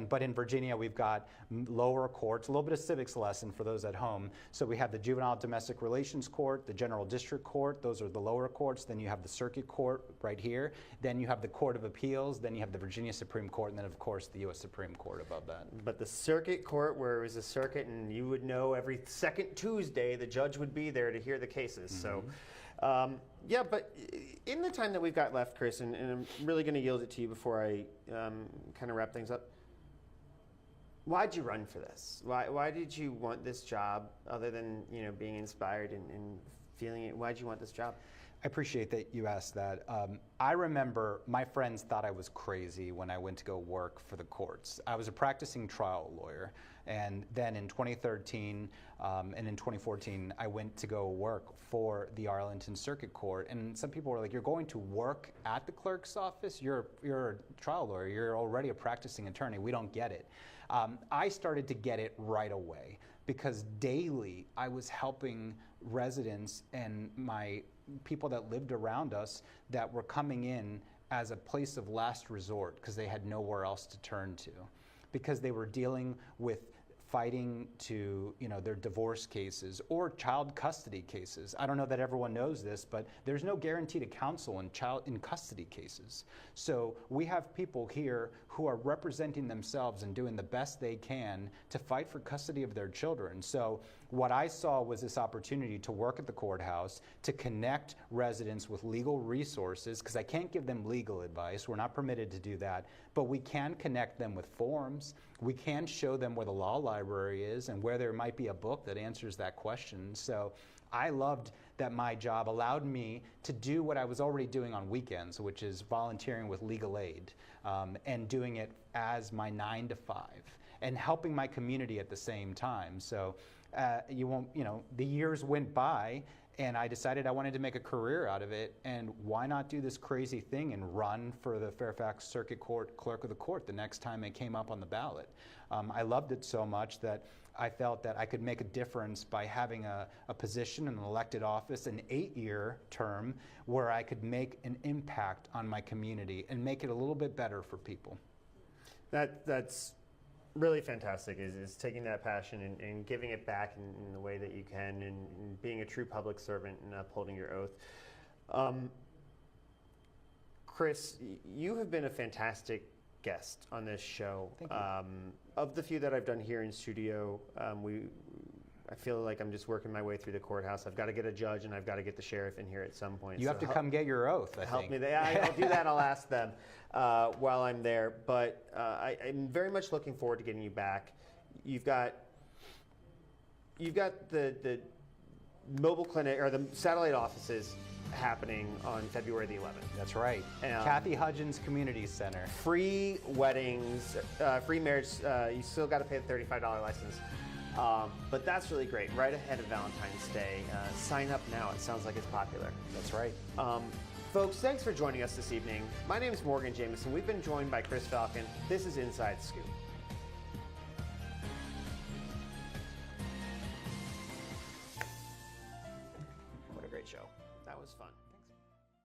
But in Virginia, we've got lower courts, a little bit of civics lesson for those at home. So we have the Juvenile Domestic Relations Court, the General District Court, those are the lower courts. Then you have the Circuit Court right here. Then you have the Court of Appeals. Then you have the Virginia Supreme Court, and then of course the U.S. Supreme Court above that. But the Circuit Court, where it was a circuit, and you would know every second Tuesday the judge would be there to hear the cases. So, yeah, but in the time that we've got left, Chris, and I'm really going to yield it to you before I kind of wrap things up. Why'd you run for this? Why did you want this job, other than being inspired and feeling it? Why'd you want this job? I appreciate that you asked that. I remember my friends thought I was crazy when I went to go work for the courts. I was a practicing trial lawyer, and then in 2013 and in 2014, I went to go work for the Arlington Circuit Court. And some people were like, "You're going to work at the clerk's office? You're a trial lawyer. You're already a practicing attorney. We don't get it." I started to get it right away because daily I was helping residents and my people that lived around us that were coming in as a place of last resort because they had nowhere else to turn to, because they were dealing with fighting to their divorce cases or child custody cases. I don't know that everyone knows this, but there's no guarantee to counsel in custody cases. So we have people here who are representing themselves and doing the best they can to fight for custody of their children. So what I saw was this opportunity to work at the courthouse, to connect residents with legal resources, because I can't give them legal advice. We're not permitted to do that. But we can connect them with forms. We can show them where the law library is and where there might be a book that answers that question. So I loved that my job allowed me to do what I was already doing on weekends, which is volunteering with legal aid and doing it as my 9 to 5 and helping my community at the same time. So the years went by, and I decided I wanted to make a career out of it, and why not do this crazy thing and run for the Fairfax Circuit Court Clerk of the Court the next time it came up on the ballot. I loved it so much that I felt that I could make a difference by having a position in an elected office, an 8-year term, where I could make an impact on my community and make it a little bit better for people. That's really fantastic, is taking that passion and giving it back in the way that you can, and being a true public servant and upholding your oath. Chris, you have been a fantastic guest on this show. Thank you. Of the few that I've done here in studio, I feel like I'm just working my way through the courthouse. I've got to get a judge, and I've got to get the sheriff in here at some point. You have to come get your oath, I help think. me there. I'll do that. I'll ask them while I'm there. But I'm very much looking forward to getting you back. You've got the mobile clinic, or the satellite offices, happening on February the 11th. That's right. Kathy Hudgens Community Center. Free weddings, free marriage. You still got to pay the $35 license. But that's really great. Right ahead of Valentine's Day. Sign up now. It sounds like it's popular. That's right. Folks, thanks for joining us this evening. My name is Morgan Jameson. We've been joined by Chris Falcon. This is Inside Scoop.